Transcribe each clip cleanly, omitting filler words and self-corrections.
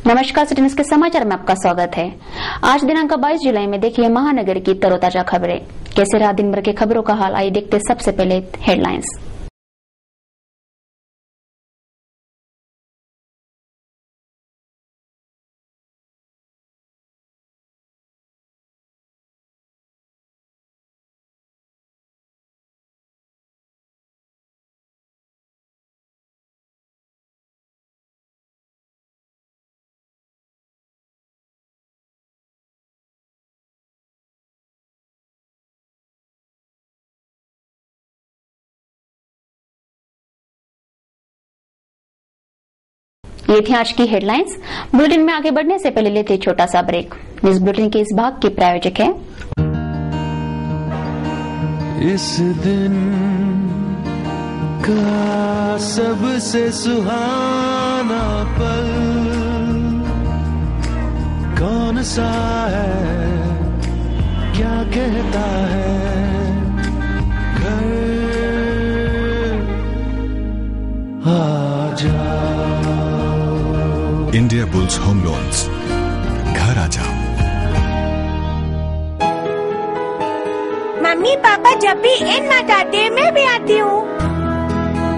नमस्कार, city news के समाचार में आपका स्वागत है। आज दिनांक 22 जुलाई में देखिए महानगर की तरोताजा खबरें। कैसे रहा दिन भर के खबरों का हाल, आइए देखते सबसे पहले हेडलाइंस। ये थी आज की हेडलाइंस। बुलेटिन में आगे बढ़ने से पहले लेते छोटा सा ब्रेक। न्यूज बुलेटिन के इस भाग के प्रायोजक है इस दिन का सबसे सुहाना पल कौन सा है, क्या कहता है घर आ जाओ। इंडिया बुल्स होम लोन्स, घर आ जाओ। मम्मी पापा जब भी एनमार्ट आते हैं मैं भी आती हूँ।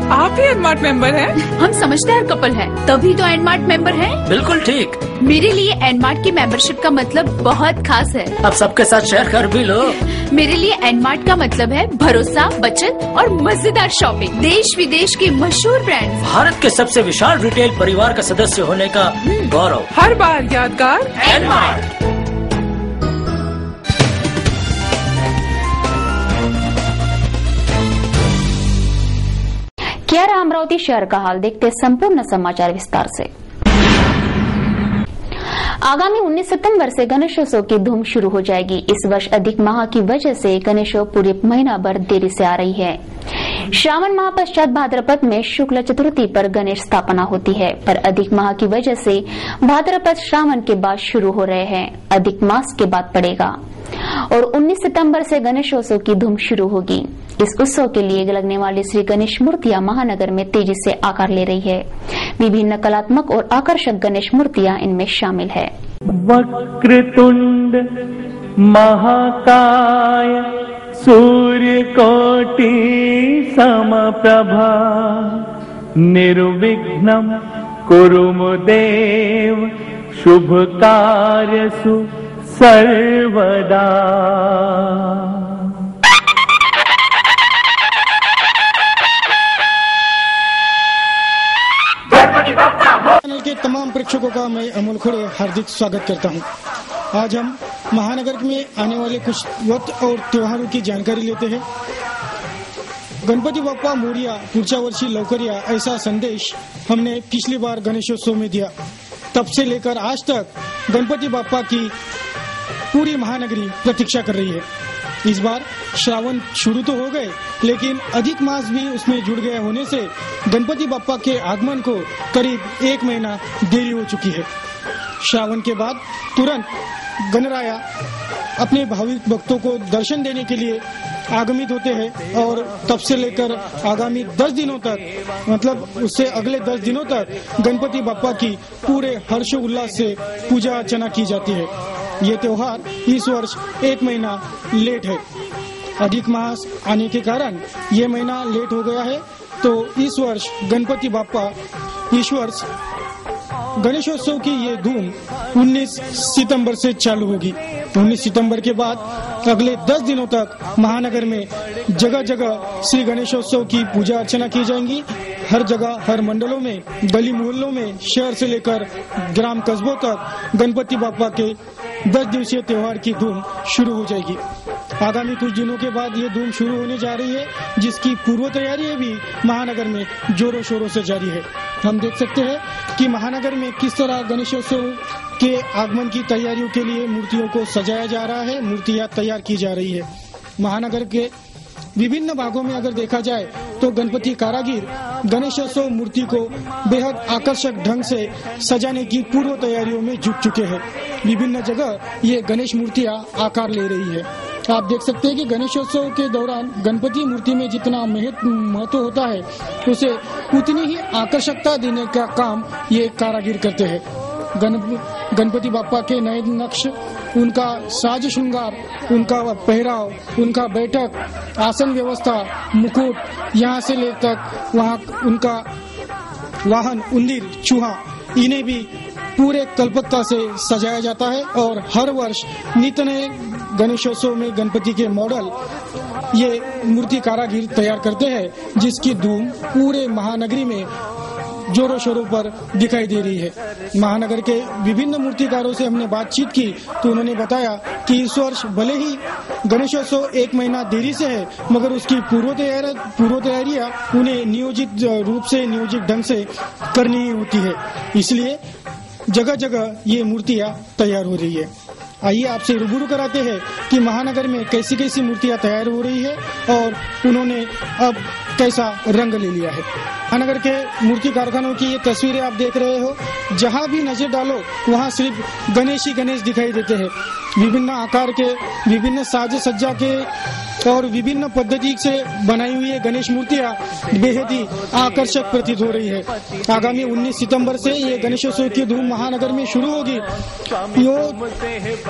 आप भी एनमार्ट मेंबर हैं? हम समझदार कपल हैं, तभी तो एनमार्ट मेंबर हैं। बिल्कुल ठीक। मेरे लिए एनमार्ट की मेंबरशिप का मतलब बहुत खास है। अब सबके साथ शेयर कर भी लो। मेरे लिए एनमार्ट का मतलब है भरोसा, बचत और मजेदार शॉपिंग। देश विदेश के मशहूर ब्रांड, भारत के सबसे विशाल रिटेल परिवार का सदस्य होने का गौरव। हर बार यादगार एनमार्ट। क्या रहा अमरावती शहर का हाल, देखते संपूर्ण समाचार विस्तार से। आगामी 19 सितंबर से गणेशोत्सव की धूम शुरू हो जाएगी। इस वर्ष अधिक माह की वजह से गणेशोत्सव पूरे महीना भर देरी से आ रही है। श्रावण माह पश्चात भाद्रपद में शुक्ल चतुर्थी पर गणेश स्थापना होती है, पर अधिक माह की वजह से भाद्रपद श्रावण के बाद शुरू हो रहे हैं, अधिक मास के बाद पड़ेगा और 19 सितंबर से गणेशोत्सव की धूम शुरू होगी। इस उत्सव के लिए लगने वाली श्री गणेश मूर्तियां महानगर में तेजी से आकार ले रही है। विभिन्न कलात्मक और आकर्षक गणेश मूर्तियां इनमें शामिल है। वक्रतुंड महाकाय सूर्यकोटि समप्रभा निर्विघ्नं कुरु देव शुभ कार्यसु सर्वदा। चैनल के तमाम प्रेक्षकों का मैं अमोल खुड़े हार्दिक स्वागत करता हूं। आज हम महानगर में आने वाले कुछ वक्त और त्योहारों की जानकारी लेते हैं। गणपति बाप्पा मोरिया, पुढच्या वर्षी लवकर या, ऐसा संदेश हमने पिछली बार गणेशोत्सव में दिया। तब से लेकर आज तक गणपति बाप्पा की पूरी महानगरी प्रतीक्षा कर रही है। इस बार श्रावण शुरू तो हो गए, लेकिन अधिक मास भी उसमें जुड़ गया होने से गणपति बाप्पा के आगमन को करीब 1 महीना देरी हो चुकी है। श्रावण के बाद तुरंत गणराया अपने भाविक भक्तों को दर्शन देने के लिए आगमित होते हैं और तब से लेकर आगामी 10 दिनों तक, मतलब उससे अगले 10 दिनों तक गणपति बाप्पा की पूरे हर्षोल्लास से पूजा अर्चना की जाती है। ये त्योहार इस वर्ष 1 महीना लेट है। अधिक मास आने के कारण ये महीना लेट हो गया है, तो इस वर्ष गणपति बाप्पा इस वर्ष गणेशोत्सव की ये धूम 19 सितंबर से चालू होगी। 19 सितंबर के बाद अगले 10 दिनों तक महानगर में जगह जगह श्री गणेशोत्सव की पूजा अर्चना की जाएंगी। हर जगह, हर मंडलों में, गली मोहल्लों में, शहर से लेकर ग्राम कस्बों तक गणपति बाप्पा के 10 दिवसीय त्योहार की धूम शुरू हो जाएगी। आगामी कुछ दिनों के बाद ये धूम शुरू होने जा रही है, जिसकी पूर्व तैयारी भी महानगर में जोरों शोरों से जारी है। हम देख सकते हैं कि महानगर में किस तरह गणेशोत्सव के आगमन की तैयारियों के लिए मूर्तियों को सजाया जा रहा है, मूर्तियां तैयार की जा रही है। महानगर के विभिन्न भागों में अगर देखा जाए तो गणपति कारागिर गणेशोत्सव मूर्ति को बेहद आकर्षक ढंग से सजाने की पूर्व तैयारियों में जुट चुके हैं। विभिन्न जगह ये गणेश मूर्तियां आकार ले रही है। आप देख सकते हैं कि गणेशोत्सव के दौरान गणपति मूर्ति में जितना महत्व होता है, उसे उतनी ही आकर्षकता देने का काम ये कारागिर करते हैं। गणपति बापा के नए नक्श, उनका साज श्रृंगार, उनका पहराव, उनका बैठक, आसन व्यवस्था, मुकुट, यहाँ से ले तक वहाँ उनका वाहन, उंदीर, चूहा, इन्हें भी पूरे कल्पकता से सजाया जाता है। और हर वर्ष नित्य नए गणेशोत्सव में गणपति के मॉडल ये मूर्ति कारागिर तैयार करते हैं, जिसकी धूम पूरे महानगरी में जोरों शोरों पर दिखाई दे रही है। महानगर के विभिन्न मूर्तिकारों से हमने बातचीत की तो उन्होंने बताया कि इस वर्ष भले ही गणेशोत्सव 1 महीना देरी से है, मगर उसकी पूर्व तैयारियां उन्हें नियोजित रूप से, नियोजित ढंग से करनी ही होती है। इसलिए जगह जगह ये मूर्तियां तैयार हो रही है। आइए आपसे रूबरू कराते हैं कि महानगर में कैसी कैसी मूर्तियां तैयार हो रही है और उन्होंने अब कैसा रंग ले लिया है। महानगर के मूर्ति कारखानों की ये तस्वीरें आप देख रहे हो। जहां भी नजर डालो वहां सिर्फ गणेश ही गणेश दिखाई देते हैं। विभिन्न आकार के, विभिन्न साज सज्जा के और विभिन्न पद्धति से बनाई हुई ये गणेश मूर्तियां बेहद ही आकर्षक प्रतीत हो रही है। आगामी 19 सितंबर से ये गणेशोत्सव की धूम महानगर में शुरू होगी।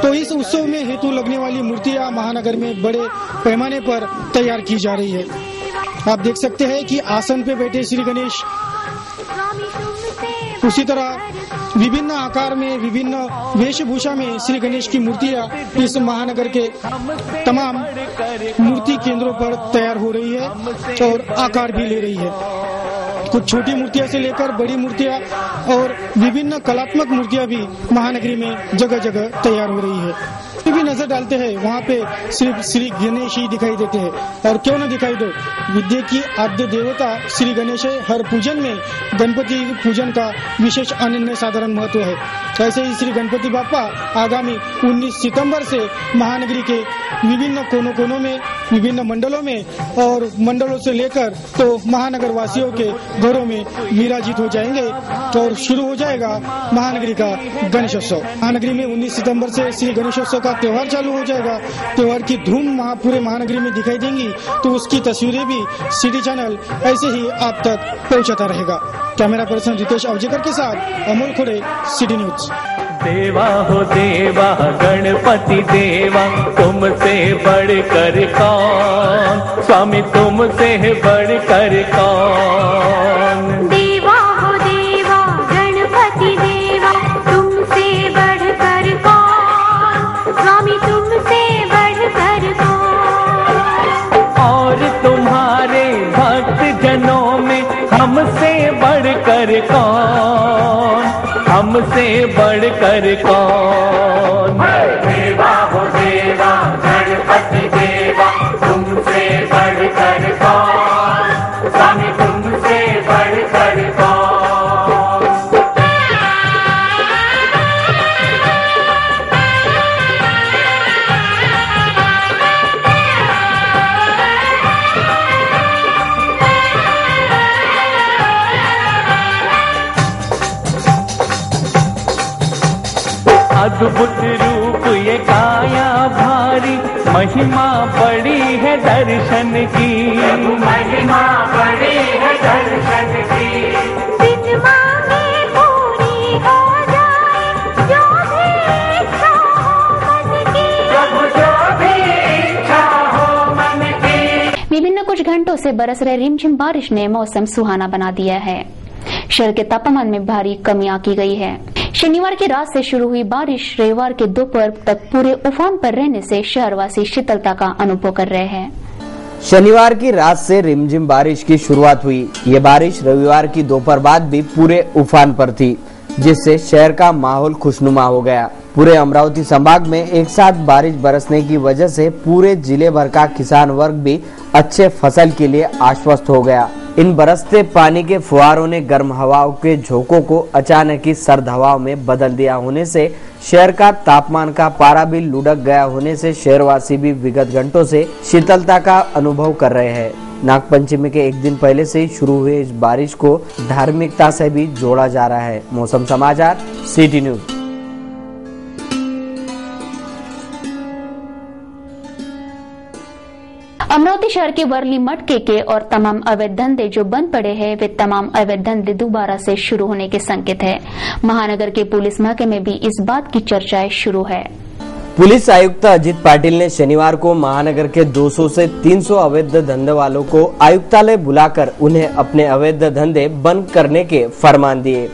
तो इस उत्सव में हेतु लगने वाली मूर्तियां महानगर में बड़े पैमाने पर तैयार की जा रही है। आप देख सकते हैं कि आसन पे बैठे श्री गणेश, उसी तरह विभिन्न आकार में, विभिन्न वेशभूषा में श्री गणेश की मूर्तियां इस महानगर के तमाम मूर्ति केंद्रों पर तैयार हो रही है और आकार भी ले रही है। कुछ छोटी मूर्तियां से लेकर बड़ी मूर्तियां और विभिन्न कलात्मक मूर्तियां भी महानगरी में जगह जगह तैयार हो रही है। भी नजर डालते हैं वहाँ पे सिर्फ श्री गणेश ही दिखाई देते हैं, और क्यों न दिखाई दो, विद्या की आद्य देवता श्री गणेश है। हर पूजन में गणपति पूजन का विशेष अनन्य साधारण महत्व है। ऐसे ही श्री गणपति बापा आगामी 19 सितंबर से महानगरी के विभिन्न कोनों कोनों में, विभिन्न मंडलों में और मंडलों से लेकर तो महानगर वासियों के घरों में विराजित हो जाएंगे और शुरू हो जाएगा महानगरी का गणेशोत्सव। महानगरी में 19 सितंबर से श्री गणेशोत्सव का त्योहार चालू हो जाएगा। त्योहार की धूम पूरे महानगरी में दिखाई देंगी, तो उसकी तस्वीरें भी सिटी चैनल ऐसे ही आप तक पहुंचाता रहेगा। कैमरा पर्सन रितेश अवजेकर के साथ अमोल खोड़े, सिटी न्यूज। देवा हो देवा गणपति देवा, तुमसे बढ़कर कौन, स्वामी तुमसे बढ़कर कौन। देवा हो देवा गणपति देवा, तुमसे बढ़कर कौन, स्वामी तुमसे बढ़कर कौन। और तुम्हारे भक्त जनों में हमसे बढ़कर कौन, हमसे बढ़कर कौन। देवा हो देवा गणपति देवा, तुमसे बढ़कर कौन, स्वामी तुमसे बढ़कर कौन। अद्भुत रूप ये काया भारी, महिमा बड़ी है दर्शन की, महिमा बड़ी है दर्शन की। बिन मांगे पूरी हो जाए जो भी इच्छा हो मन की, प्रभु जो भी इच्छा हो मन की। विभिन्न कुछ घंटों से बरस रहे रिमझिम बारिश ने मौसम सुहाना बना दिया है। शहर के तापमान में भारी कमियां की गई है। शनिवार की रात से शुरू हुई बारिश रविवार के दोपहर तक पूरे उफान पर रहने से शहरवासी शीतलता का अनुभव कर रहे हैं। शनिवार की रात से रिमझिम बारिश की शुरुआत हुई। ये बारिश रविवार की दोपहर बाद भी पूरे उफान पर थी, जिससे शहर का माहौल खुशनुमा हो गया। पूरे अमरावती संभाग में एक साथ बारिश बरसने की वजह से पूरे जिले भर का किसान वर्ग भी अच्छे फसल के लिए आश्वस्त हो गया। इन बरसते पानी के फुहारों ने गर्म हवाओं के झोंकों को अचानक ही सर्द हवाओं में बदल दिया होने से शहर का तापमान का पारा भी लुढ़क गया होने से शहरवासी भी विगत घंटों से शीतलता का अनुभव कर रहे हैं। नागपंचमी के एक दिन पहले से ही शुरू हुए इस बारिश को धार्मिकता से भी जोड़ा जा रहा है। मौसम समाचार, सिटी न्यूज। अमरावती शहर के वर्ली मटके के और तमाम अवैध धंधे जो बंद पड़े हैं वे तमाम अवैध धंधे दोबारा से शुरू होने के संकेत है। महानगर के पुलिस महकमे में भी इस बात की चर्चाएं शुरू है। पुलिस आयुक्त अजित पाटिल ने शनिवार को महानगर के 200 से 300 अवैध धंधे वालों को आयुक्तालय बुलाकर उन्हें अपने अवैध धंधे बंद करने के फरमान दिए,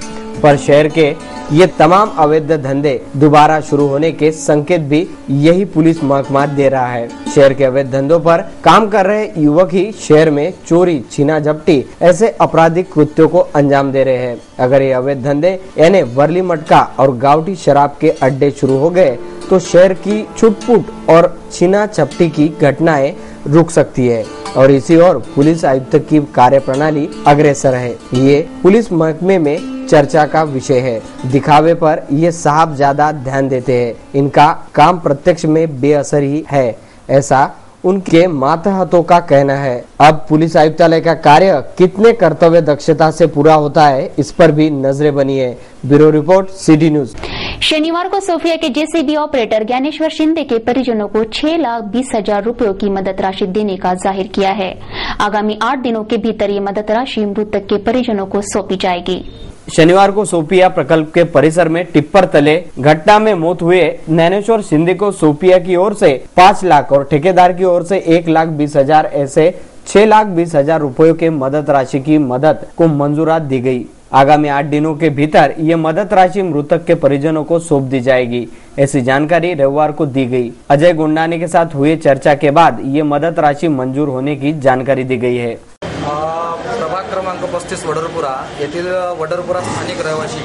पर शहर के ये तमाम अवैध धंधे दोबारा शुरू होने के संकेत भी यही पुलिस महकमा दे रहा है। शहर के अवैध धंधों पर काम कर रहे युवक ही शहर में चोरी, छीना झपटी ऐसे आपराधिक कृत्यों को अंजाम दे रहे हैं। अगर ये अवैध धंधे यानी वर्ली मटका और गावठी शराब के अड्डे शुरू हो गए तो शहर की छुटपुट और छीना झपटी की घटनाएं रुक सकती है और इसी ओर पुलिस आयुक्त की कार्यप्रणाली अग्रसर है। ये पुलिस महकमे में चर्चा का विषय है। दिखावे पर ये साहब ज्यादा ध्यान देते हैं, इनका काम प्रत्यक्ष में बेअसर ही है, ऐसा उनके मातहतों का कहना है। अब पुलिस आयुक्तालय का कार्य कितने कर्तव्य दक्षता से पूरा होता है, इस पर भी नजरें बनी है। Bureau report, city news. शनिवार को सोफिया के जेसीबी ऑपरेटर ज्ञानेश्वर शिंदे के परिजनों को 6,20,000 रुपयों की मदद राशि देने का जाहिर किया है। आगामी 8 दिनों के भीतर ये मदद राशि मृतक के परिजनों को सौंपी जाएगी। शनिवार को सोपिया प्रकल्प के परिसर में टिप्पर तले घटना में मौत हुए ज्ञानेश्वर शिंदे को सोपिया की ओर से 5 लाख और ठेकेदार की ओर से 1,20,000 ऐसे 6,20,000 रुपयों के मदद राशि की मदद को मंजूरात दी गई। आगामी 8 दिनों के भीतर ये मदद राशि मृतक के परिजनों को सौंप दी जाएगी, ऐसी जानकारी रविवार को दी गई। अजय गुंडानी के साथ हुई चर्चा के बाद ये मदद राशि मंजूर होने की जानकारी दी गई है। प्रभाग क्रमांक 35 वडरपुरा येथील वडरपुरा स्थानिक रहिवासी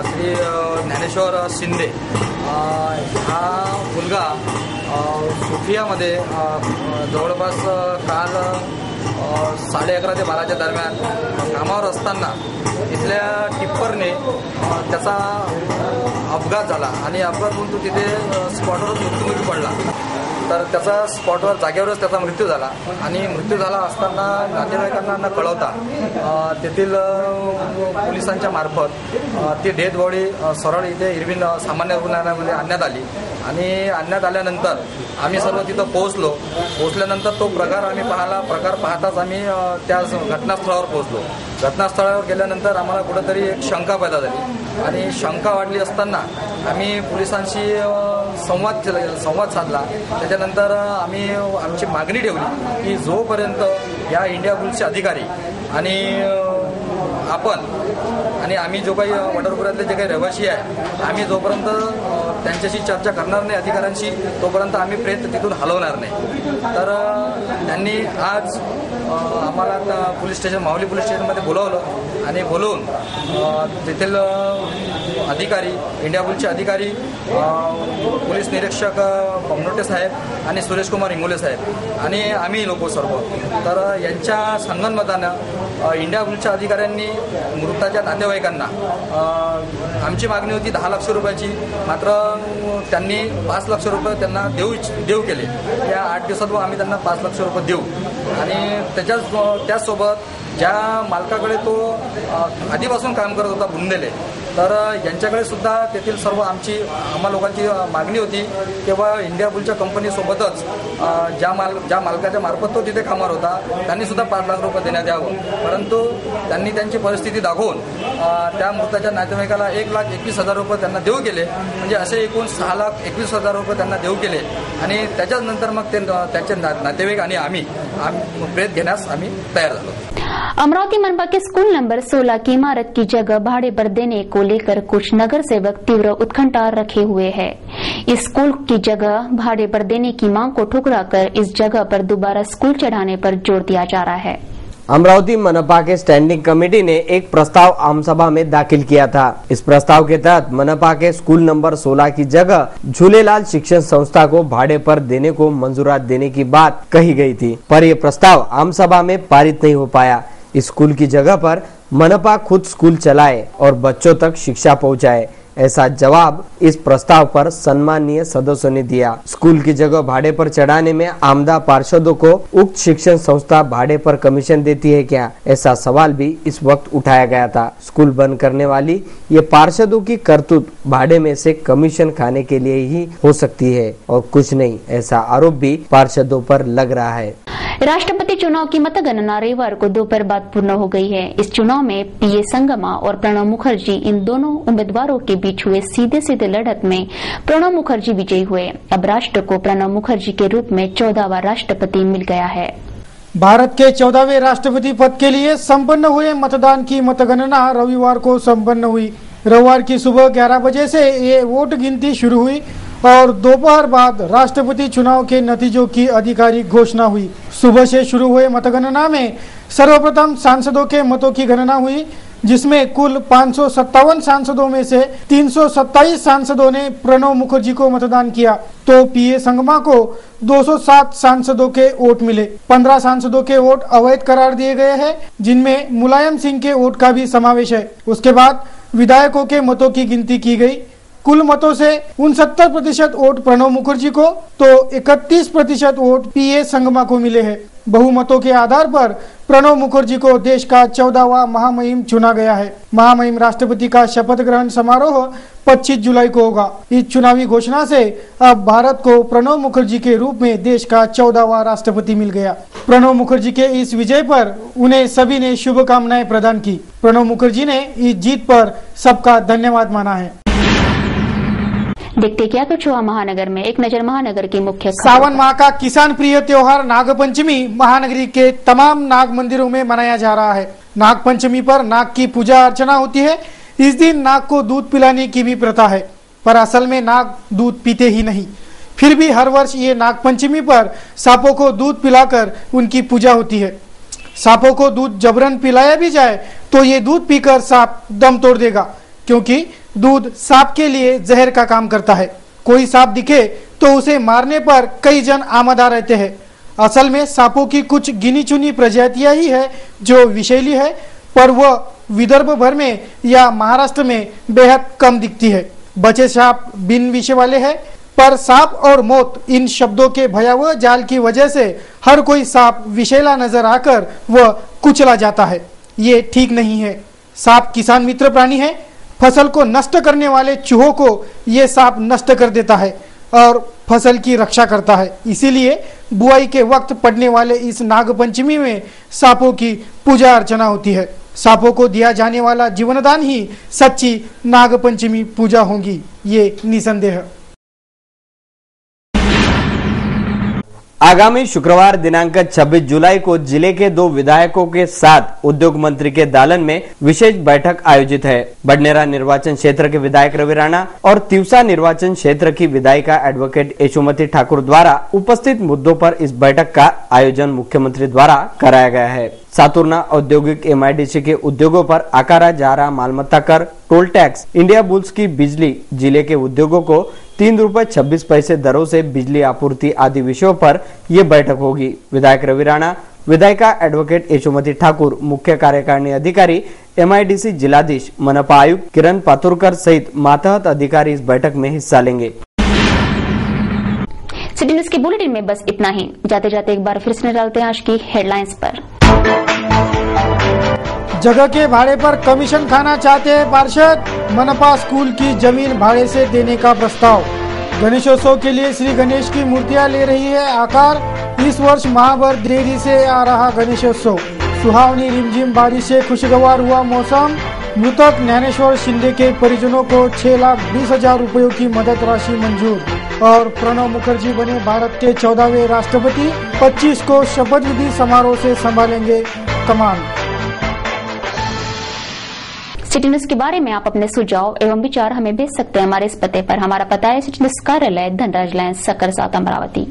श्री ज्ञानेश्वर शिंदे हा मुलगा सोफियामध्ये जवळपास काल 11:30 ते 12च्या दरम्यान कामावर असताना इथल्या टिप्परने त्याचा अपघात झाला आणि अपघात होऊन तो तिथे स्पॉटवरच मृत्युमुखी पडला। तर त्याचा स्पॉटवर जागेवरच त्याचा मृत्यू झाला आणि मृत्यू झाला असताना नातेवाईकांना न कळवता तेथील पोलिसांच्या मार्फत ती डेड बॉडी सरळ इथे इरविन सामान्य रुग्णालयामध्ये आणण्यात आली आणि आणण्यात आल्यानंतर आम्ही सर्व तिथं पोहोचल्यानंतर तो प्रकार आम्ही पाहताच आम्ही त्या घटनास्थळावर पोहोचलो। घटनास्थळावर गेल्यानंतर आम्हाला कुठेतरी एक शंका पैदा झाली आणि शंका वाढली असताना आम्ही पोलिसांशी संवाद साधला। त्याच्यानंतर आम्ही आमची मागणी ठेवली की जोपर्यंत या इंडिया बुल्सचे अधिकारी आणि आपण आणि आम्ही जो काही वडरपुरातले जे काही रहिवासी आहे आम्ही जोपर्यंत त्यांच्याशी चर्चा करणार नाही अधिकाऱ्यांशी तोपर्यंत आम्ही प्रेत तिथून हलवणार नाही। तर त्यांनी आज आम्हाला पोलीस स्टेशन माहुली पोलीस स्टेशनमध्ये बोलावलं आणि बोलवून तेथील अधिकारी इंडिया बुलचे अधिकारी पोलीस निरीक्षक पमनोटे साहेब आणि सुरेश कुमार इंगोले साहेब आणि आम्ही लोक सर्व तर यांच्या संगनमतानं इंडिया बुलच्या अधिकाऱ्यांनी मृताच्या नातेवाईकांना आमची मागणी होती 10 लाख रुपयाची, मात्र त्यांनी 5 लाख रुपये त्यांना देऊ केले। या 8 दिवसात आम्ही त्यांना 5 लाख रुपये देऊ आणि त्याचसोबत ज्या मालकाकडे तो आधीपासून काम करत होता बुंदेले तर यांच्याकडे सुद्धा तेथील सर्व आम्हा लोकांची मागणी होती तेव्हा इंडिया बुलच्या कंपनीसोबतच ज्या मालकाच्या मार्फत तो तिथे कामावर होता त्यांनी सुद्धा 5 लाख रुपये देण्यात यावं, परंतु त्यांनी त्यांची परिस्थिती दाखवून त्या मृताच्या नातेवाईकाला 1,21,000 रुपये त्यांना देऊ केले, म्हणजे असे एकूण 6,21,000 रुपये त्यांना देऊ केले आणि त्याच्याच नंतर मग त्यांचे नातेवाईक आणि आम्ही प्रेत घेण्यास आम्ही तयार झालो। अमरावती मनपा के स्कूल नंबर 16 की इमारत की जगह भाड़े पर देने को लेकर कुछ नगर सेवक तीव्र उत्कंठा रखे हुए हैं। इस स्कूल की जगह भाड़े पर देने की मांग को ठुकराकर इस जगह पर दोबारा स्कूल चढ़ाने पर जोर दिया जा रहा है। अमरावती मनपा के स्टैंडिंग कमेटी ने एक प्रस्ताव आम सभा में दाखिल किया था। इस प्रस्ताव के तहत मनपा के स्कूल नंबर 16 की जगह झूलेलाल शिक्षण संस्था को भाड़े पर देने को मंजूरात देने की बात कही गई थी, पर यह प्रस्ताव आम सभा में पारित नहीं हो पाया। इस स्कूल की जगह पर मनपा खुद स्कूल चलाए और बच्चों तक शिक्षा पहुंचाए, ऐसा जवाब इस प्रस्ताव पर सम्मानीय सदस्यों ने दिया। स्कूल की जगह भाड़े पर चढ़ाने में आमदा पार्षदों को उक्त शिक्षण संस्था भाड़े पर कमीशन देती है क्या, ऐसा सवाल भी इस वक्त उठाया गया था। स्कूल बंद करने वाली ये पार्षदों की करतूत भाड़े में से कमीशन खाने के लिए ही हो सकती है और कुछ नहीं, ऐसा आरोप भी पार्षदों पर लग रहा है। राष्ट्रपति चुनाव की मतगणना रविवार को दोपहर बाद पूर्ण हो गई है। इस चुनाव में पीए संगमा और प्रणब मुखर्जी इन दोनों उम्मीदवारों के बीच हुए सीधे लड़त में प्रणब मुखर्जी विजयी हुए। अब राष्ट्र को प्रणब मुखर्जी के रूप में 14वां राष्ट्रपति मिल गया है। भारत के 14वें राष्ट्रपति पद के लिए संपन्न हुए मतदान की मतगणना रविवार को संपन्न हुई। रविवार की सुबह 11 बजे से ये वोट गिनती शुरू हुई और दोपहर बाद राष्ट्रपति चुनाव के नतीजों की आधिकारिक घोषणा हुई। सुबह से शुरू हुए मतगणना में सर्वप्रथम सांसदों के मतों की गणना हुई, जिसमें कुल 557 सांसदों में से 327 सांसदों ने प्रणब मुखर्जी को मतदान किया, तो पीए संगमा को 207 सांसदों के वोट मिले। 15 सांसदों के वोट अवैध करार दिए गए हैं, जिनमें मुलायम सिंह के वोट का भी समावेश है। उसके बाद विधायकों के मतों की गिनती की गई। कुल मतों से 69% वोट प्रणब मुखर्जी को तो 31% वोट पीए संगमा को मिले हैं। बहुमतों के आधार पर प्रणब मुखर्जी को देश का 14वां महामहिम चुना गया है। महामहिम राष्ट्रपति का शपथ ग्रहण समारोह 25 जुलाई को होगा। इस चुनावी घोषणा से अब भारत को प्रणब मुखर्जी के रूप में देश का 14वां राष्ट्रपति मिल गया। प्रणब मुखर्जी के इस विजय पर उन्हें सभी ने शुभकामनाएं प्रदान की। प्रणब मुखर्जी ने इस जीत पर सबका धन्यवाद माना है। देखते क्या कुछ हुआ महानगर में। एक नजर महानगर की मुख्य सावन माह का किसान प्रिय त्योहार नागपंचमी महानगरी के तमाम नाग मंदिरों में मनाया जा रहा है। नागपंचमी पर नाग की पूजा अर्चना होती है। इस दिन नाग को दूध पिलाने की भी प्रथा है, पर असल में नाग दूध पीते ही नहीं। फिर भी हर वर्ष ये नागपंचमी पर सांपों को दूध पिलाकर उनकी पूजा होती है। सांपों को दूध जबरन पिलाया भी जाए तो ये दूध पीकर सांप दम तोड़ देगा, क्योंकि दूध सांप के लिए जहर का काम करता है। कोई सांप दिखे तो उसे मारने पर कई जन आमदा रहते हैं। असल में सांपों की कुछ गिनी चुनी प्रजातियां ही है जो विषैली है, पर वह विदर्भ भर में या महाराष्ट्र में बेहद कम दिखती है। बचे सांप बिन विषय वाले हैं, पर सांप और मौत इन शब्दों के भयावह जाल की वजह से हर कोई सांप विषैला नजर आकर वह कुचला जाता है। ये ठीक नहीं है। सांप किसान मित्र प्राणी है। फसल को नष्ट करने वाले चूहों को ये सांप नष्ट कर देता है और फसल की रक्षा करता है। इसीलिए बुआई के वक्त पड़ने वाले इस नागपंचमी में सांपों की पूजा अर्चना होती है। सांपों को दिया जाने वाला जीवनदान ही सच्ची नागपंचमी पूजा होगी, ये निसंदेह। आगामी शुक्रवार दिनांक 26 जुलाई को जिले के 2 विधायकों के साथ उद्योग मंत्री के दालन में विशेष बैठक आयोजित है। बडनेरा निर्वाचन क्षेत्र के विधायक रवि राणा और तिवसा निर्वाचन क्षेत्र की विधायिका एडवोकेट यशोमती ठाकुर द्वारा उपस्थित मुद्दों पर इस बैठक का आयोजन मुख्यमंत्री द्वारा कराया गया है। सातुरना औद्योगिक एमआईडीसी के उद्योगों पर आकारा जा रहा मालमत्ता कर, टोल टैक्स, इंडिया बुल्स की बिजली, जिले के उद्योगों को 3 रुपए 26 पैसे दरों से बिजली आपूर्ति आदि विषयों पर ये बैठक होगी। विधायक रवि राणा, विधायिका एडवोकेट यशोमती ठाकुर, मुख्य कार्यकारिणी अधिकारी एमआईडीसी जिलाधीश, मनपा आयुक्त किरण पातुरकर सहित मातहत अधिकारी इस बैठक में हिस्सा लेंगे। सिटी न्यूज के बुलेटिन में बस इतना ही। जाते जाते एक बार फिर से डालते हैं आज की हेडलाइंस पर। जगह के भाड़े पर कमीशन खाना चाहते हैं पार्षद, मनपा स्कूल की जमीन भाड़े से देने का प्रस्ताव। गणेशोत्सव के लिए श्री गणेश की मूर्तियां ले रही है आकार। इस वर्ष महाभर देरी से आ रहा गणेशोत्सव। सुहावनी रिमझिम बारिश से खुशगवार हुआ मौसम। मृतक ज्ञानेश्वर शिंदे के परिजनों को 6,20,000 रुपयों की मदद राशि मंजूर। और प्रणब मुखर्जी बने भारत के 14वें राष्ट्रपति। 25 को शपथ विधि समारोह से संभालेंगे कमान। सिटी न्यूज के बारे में आप अपने सुझाव एवं विचार हमें भेज सकते हैं हमारे इस पते पर। हमारा पता है सिटी न्यूज कार्यालय, धनराज लाइन, सक्कर सात, अमरावती।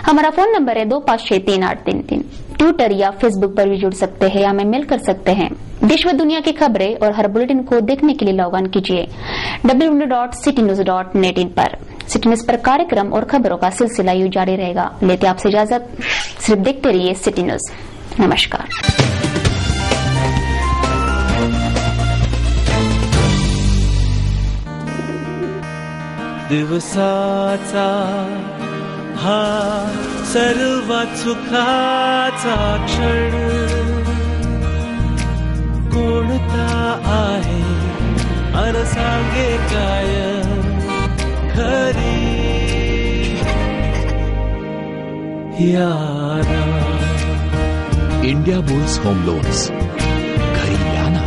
हमारा फोन नंबर है 25633833। ट्विटर या फेसबुक पर भी जुड़ सकते हैं या हमें मेल कर सकते हैं। देश व दुनिया की खबरें और हर बुलेटिन को देखने के लिए लॉग ऑन कीजिए www.citynews.net इन पर। सिटी न्यूज पर कार्यक्रम और खबरों का सिलसिला यूं जारी रहेगा। लेते आपसे इजाजत, सिर्फ देखते रहिए सिटी न्यूज। नमस्कार। दिवसाचा हा सर्वात सुखाचा क्षण कोणता आहे अन सांगे काय खरी यारा। इंडिया बुल्स होम लोन्स, घर ही लाना।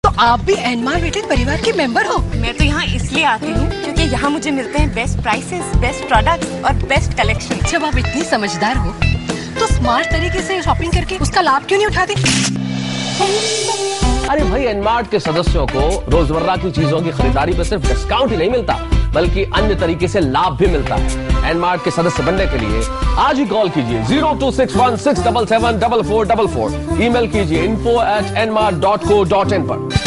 तो आप भी एनमार्ट रिटेल परिवार के मेंबर हो? मैं तो यहाँ इसलिए आती हूँ क्योंकि यहाँ मुझे मिलते हैं बेस्ट प्राइसेस, बेस्ट प्रोडक्ट्स और बेस्ट कलेक्शन। जब आप इतनी समझदार हो तो स्मार्ट तरीके से शॉपिंग करके उसका लाभ क्यों नहीं उठाते? अरे भाई, एनमार्ट के सदस्यों को रोजमर्रा की चीजों की खरीदारी पर सिर्फ डिस्काउंट ही नहीं मिलता बल्कि अन्य तरीके से लाभ भी मिलता है। एनमार्ट के सदस्य बनने के लिए आज ही कॉल कीजिए 0261677444, ईमेल कीजिए info@nmart.co.in पर।